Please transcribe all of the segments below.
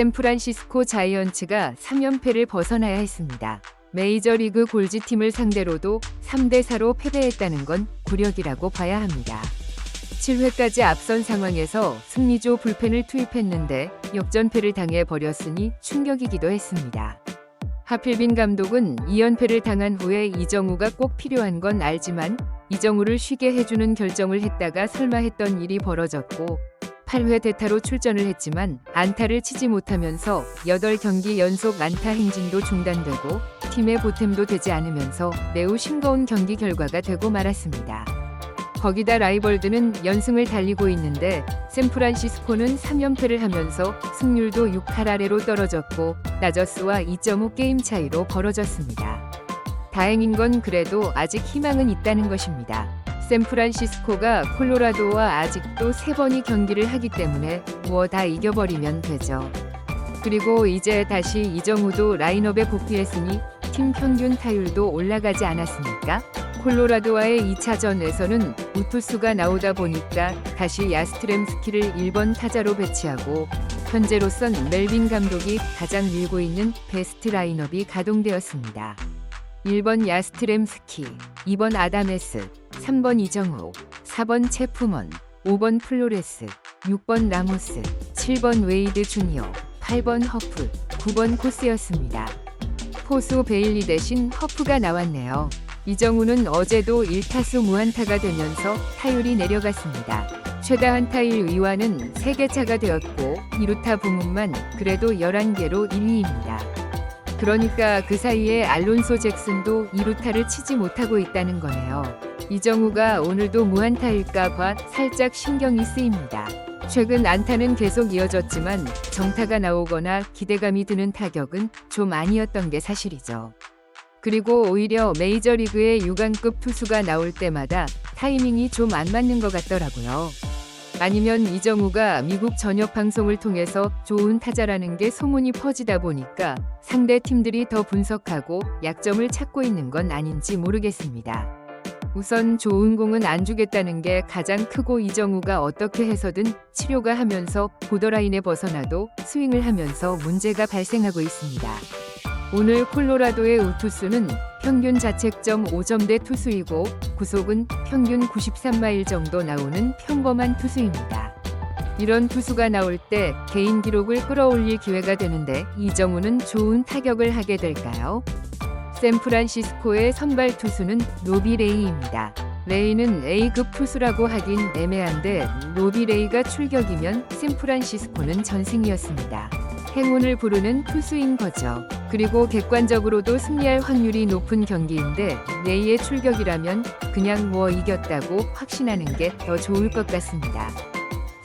샌프란시스코 자이언츠가 3연패를 벗어나야 했습니다. 메이저리그 골지팀을 상대로도 3대4로 패배했다는 건 굴욕이라고 봐야 합니다. 7회까지 앞선 상황에서 승리조 불펜을 투입했는데 역전패를 당해 버렸으니 충격이기도 했습니다. 하필빈 감독은 2연패를 당한 후에 이정우가 꼭 필요한 건 알지만 이정우를 쉬게 해주는 결정을 했다가 설마 했던 일이 벌어졌고 8회 대타로 출전을 했지만 안타를 치지 못하면서 8경기 연속 안타 행진도 중단되고 팀의 보탬도 되지 않으면서 매우 싱거운 경기 결과가 되고 말았습니다. 거기다 라이벌드는 연승을 달리고 있는데 샌프란시스코는 3연패를 하면서 승률도 6할 아래로 떨어졌고 다저스와 2.5 게임 차이로 벌어졌습니다. 다행인 건 그래도 아직 희망은 있다는 것입니다. 샌프란시스코가 콜로라도와 아직도 3번이 경기를 하기 때문에 뭐 다 이겨버리면 되죠. 그리고 이제 다시 이정우도 라인업에 복귀했으니 팀 평균 타율도 올라가지 않았습니까? 콜로라도와의 2차전에서는 우투수가 나오다 보니까 다시 야스트렘스키를 1번 타자로 배치하고 현재로선 멜빈 감독이 가장 밀고 있는 베스트 라인업이 가동되었습니다. 1번 야스트렘스키, 2번 아다메스, 3번 이정우, 4번 체프먼, 5번 플로레스, 6번 라모스, 7번 웨이드 주니어, 8번 허프, 9번 코스였습니다. 포수 베일리 대신 허프가 나왔네요. 이정우는 어제도 1타수 무안타가 되면서 타율이 내려갔습니다. 최다 한타일 위와는 3개 차가 되었고 2루타 부문만 그래도 11개로 1위입니다. 그러니까 그 사이에 알론소 잭슨도 2루타를 치지 못하고 있다는 거네요. 이정우가 오늘도 무안타일까 봐 살짝 신경이 쓰입니다. 최근 안타는 계속 이어졌지만 정타가 나오거나 기대감이 드는 타격은 좀 아니었던 게 사실이죠. 그리고 오히려 메이저리그의 6강급 투수가 나올 때마다 타이밍이 좀 안 맞는 것 같더라고요. 아니면 이정우가 미국 전역 방송을 통해서 좋은 타자라는 게 소문이 퍼지다 보니까 상대 팀들이 더 분석하고 약점을 찾고 있는 건 아닌지 모르겠습니다. 우선 좋은 공은 안 주겠다는 게 가장 크고 이정우가 어떻게 해서든 치료가 하면서 보더라인에 벗어나도 스윙을 하면서 문제가 발생하고 있습니다. 오늘 콜로라도의 우투수는 평균 자책점 5점대 투수이고 구속은 평균 93마일 정도 나오는 평범한 투수입니다. 이런 투수가 나올 때 개인 기록을 끌어올릴 기회가 되는데 이정우는 좋은 타격을 하게 될까요? 샌프란시스코의 선발 투수는 로비 레이입니다. 레이는 A급 투수라고 하긴 애매한데 로비 레이가 출격이면 샌프란시스코는 전승이었습니다. 행운을 부르는 투수인 거죠. 그리고 객관적으로도 승리할 확률이 높은 경기인데 레이의 출격이라면 그냥 뭐 이겼다고 확신하는 게 더 좋을 것 같습니다.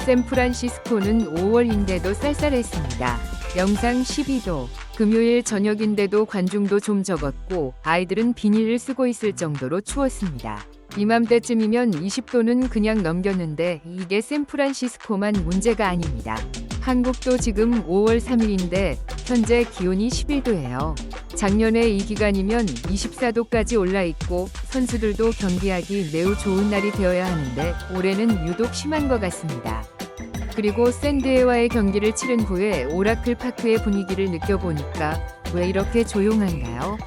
샌프란시스코는 5월인데도 쌀쌀했습니다. 영상 12도. 금요일 저녁인데도 관중도 좀 적었고 아이들은 비닐을 쓰고 있을 정도로 추웠습니다. 이맘때쯤이면 20도는 그냥 넘겼는데 이게 샌프란시스코만 문제가 아닙니다. 한국도 지금 5월 3일인데 현재 기온이 11도예요. 작년에 이 기간이면 24도까지 올라 있고 선수들도 경기하기 매우 좋은 날이 되어야 하는데 올해는 유독 심한 것 같습니다. 그리고 샌드에와의 경기를 치른 후에 오라클 파크의 분위기를 느껴보니까 왜 이렇게 조용한가요?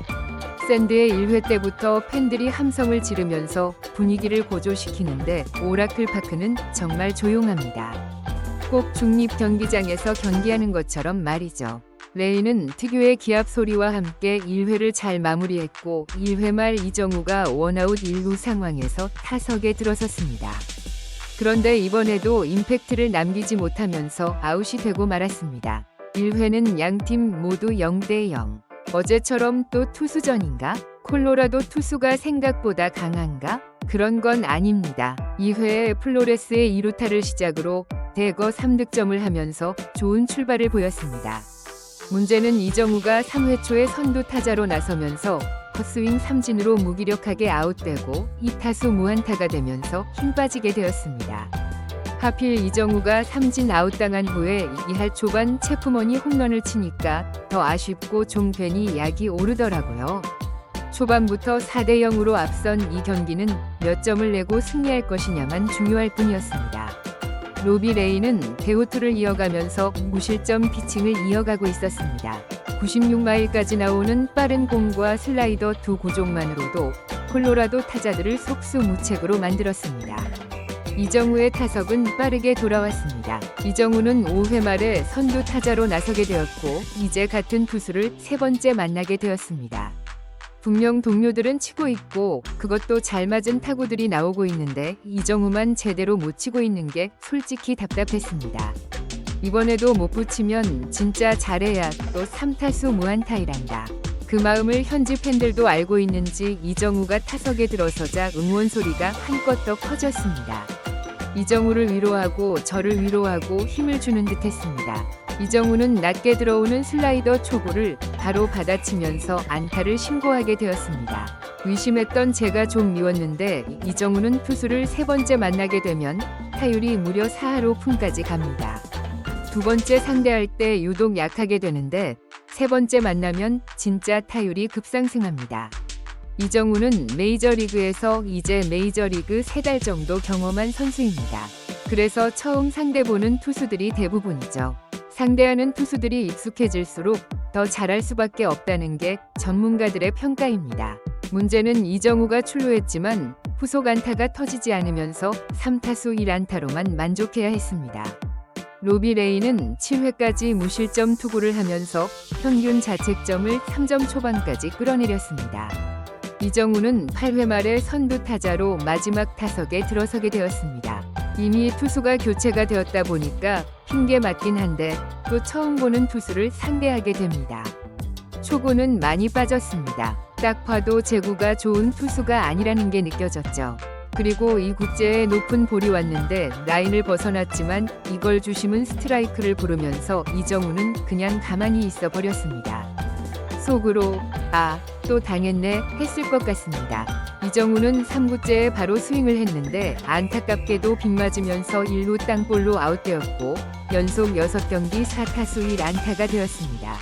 샌드의 1회 때부터 팬들이 함성을 지르면서 분위기를 고조시키는데 오라클 파크는 정말 조용합니다. 꼭 중립 경기장에서 경기하는 것처럼 말이죠. 레이는 특유의 기합 소리와 함께 1회를 잘 마무리했고 1회 말 이정우가 원아웃 1루 상황에서 타석에 들어섰습니다. 그런데 이번에도 임팩트를 남기지 못하면서 아웃이 되고 말았습니다. 1회는 양팀 모두 0대0. 어제처럼 또 투수전인가? 콜로라도 투수가 생각보다 강한가? 그런 건 아닙니다. 2회에 플로레스의 2루타를 시작으로 대거 3득점을 하면서 좋은 출발을 보였습니다. 문제는 이정우가 3회 초에 선두 타자로 나서면서 헛스윙 삼진으로 무기력하게 아웃되고 2타수 무안타가 되면서 힘 빠지게 되었습니다. 하필 이정우가 삼진 아웃당한 후에 2할 초반 체프먼이 홈런을 치니까 더 아쉽고 좀 괜히 약이 오르더라고요. 초반부터 4대0으로 앞선 이 경기는 몇 점을 내고 승리할 것이냐만 중요할 뿐이었습니다. 로비 레이는 대호투를 이어가면서 무실점 피칭을 이어가고 있었습니다. 96마일까지 나오는 빠른 공과 슬라이더 두 구종만으로도 콜로라도 타자들을 속수무책으로 만들었습니다. 이정우의 타석은 빠르게 돌아왔습니다. 이정우는 5회 말에 선두 타자로 나서게 되었고 이제 같은 투수를 세 번째 만나게 되었습니다. 분명 동료들은 치고 있고 그것도 잘 맞은 타구들이 나오고 있는데 이정우만 제대로 못 치고 있는 게 솔직히 답답했습니다. 이번에도 못 붙이면 진짜 잘해야 또 3타수 무안타이란다. 그 마음을 현지 팬들도 알고 있는지 이정우가 타석에 들어서자 응원 소리가 한껏 더 커졌습니다. 이정우를 위로하고 저를 위로하고 힘을 주는 듯했습니다. 이정우는 낮게 들어오는 슬라이더 초구를 바로 받아치면서 안타를 신고하게 되었습니다. 의심했던 제가 좀 미웠는데 이정우는 투수를 세 번째 만나게 되면 타율이 무려 4할 5푼까지 갑니다. 두 번째 상대할 때 유독 약하게 되는데 세 번째 만나면 진짜 타율이 급상승합니다. 이정우는 메이저리그에서 이제 메이저리그 3달 정도 경험한 선수입니다. 그래서 처음 상대 보는 투수들이 대부분이죠. 상대하는 투수들이 익숙해질수록 더 잘할 수밖에 없다는 게 전문가들의 평가입니다. 문제는 이정우가 출루했지만 후속 안타가 터지지 않으면서 3타수 1안타로만 만족해야 했습니다. 로비 레이는 7회까지 무실점 투구를 하면서 평균 자책점을 3점 초반까지 끌어내렸습니다. 이정우는 8회 말에 선두 타자로 마지막 타석에 들어서게 되었습니다. 이미 투수가 교체가 되었다 보니까 핑계 맞긴 한데 또 처음 보는 투수를 상대하게 됩니다. 초구는 많이 빠졌습니다. 딱 봐도 제구가 좋은 투수가 아니라는 게 느껴졌죠. 그리고 이 국제에 높은 볼이 왔는데 라인을 벗어났지만 이걸 주심은 스트라이크를 부르면서 이정우는 그냥 가만히 있어 버렸습니다. 속으로 또 당했네 했을 것 같습니다. 이정우는 3구째에 바로 스윙을 했는데 안타깝게도 빗 맞으면서 1루 땅볼로 아웃되었고 연속 6경기 4타수 1안타가 되었습니다.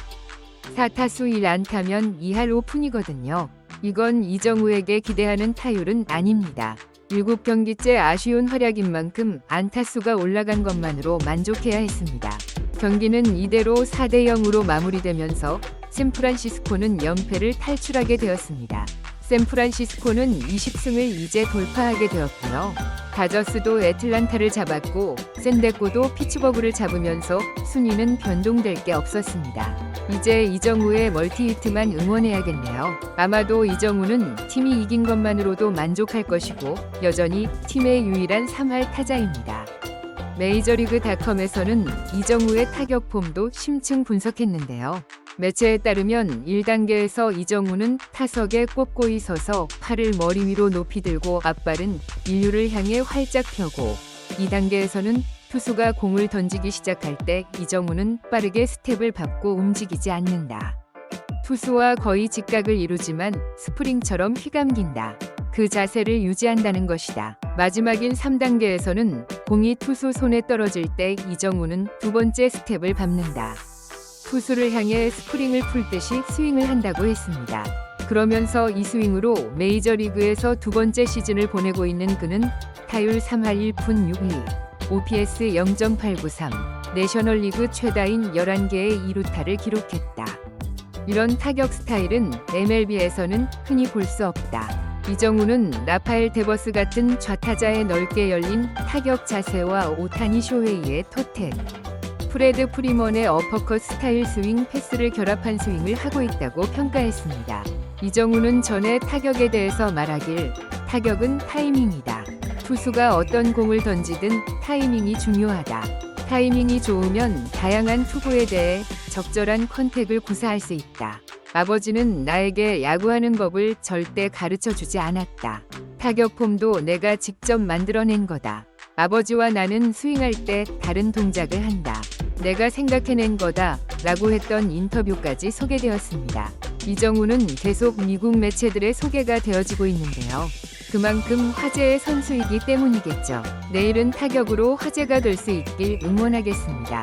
4타수 1안타면 2할 5푼이거든요. 이건 이정우에게 기대하는 타율은 아닙니다. 7경기째 아쉬운 활약인 만큼 안타수가 올라간 것만으로 만족해야 했습니다. 경기는 이대로 4대0으로 마무리되면서 샌프란시스코는 연패를 탈출하게 되었습니다. 샌프란시스코는 20승을 이제 돌파하게 되었고요. 다저스도 애틀란타를 잡았고 샌디에고도 피츠버그를 잡으면서 순위는 변동될 게 없었습니다. 이제 이정우의 멀티히트만 응원해야겠네요. 아마도 이정우는 팀이 이긴 것만으로도 만족할 것이고 여전히 팀의 유일한 3할 타자입니다. 메이저리그닷컴에서는 이정우의 타격 폼도 심층 분석했는데요. 매체에 따르면 1단계에서 이정우는 타석에 꼿꼿이 서서 팔을 머리 위로 높이 들고 앞발은 인류를 향해 활짝 펴고 2단계에서는 투수가 공을 던지기 시작할 때 이정우는 빠르게 스텝을 밟고 움직이지 않는다. 투수와 거의 직각을 이루지만 스프링처럼 휘감긴다. 그 자세를 유지한다는 것이다. 마지막인 3단계에서는 공이 투수 손에 떨어질 때 이정우는 두 번째 스텝을 밟는다. 투수를 향해 스프링을 풀듯이 스윙을 한다고 했습니다. 그러면서 이 스윙으로 메이저리그에서 두 번째 시즌을 보내고 있는 그는 타율 3할 1푼 6리, OPS 0.893, 내셔널리그 최다인 11개의 2루타를 기록했다. 이런 타격 스타일은 MLB에서는 흔히 볼 수 없다. 이정우는 라파엘 데버스 같은 좌타자의 넓게 열린 타격 자세와 오타니 쇼헤이의 토텍, 프레드 프리먼의 어퍼컷 스타일 스윙 패스를 결합한 스윙을 하고 있다고 평가했습니다. 이정우는 전에 타격에 대해서 말하길 타격은 타이밍이다. 투수가 어떤 공을 던지든 타이밍이 중요하다. 타이밍이 좋으면 다양한 투구에 대해 적절한 컨택을 구사할 수 있다. 아버지는 나에게 야구하는 법을 절대 가르쳐주지 않았다. 타격 폼도 내가 직접 만들어낸 거다. 아버지와 나는 스윙할 때 다른 동작을 한다. 내가 생각해낸 거다 라고 했던 인터뷰까지 소개되었습니다. 이정우는 계속 미국 매체들의 소개가 되어지고 있는데요. 그만큼 화제의 선수이기 때문이겠죠. 내일은 타격으로 화제가 될 수 있길 응원하겠습니다.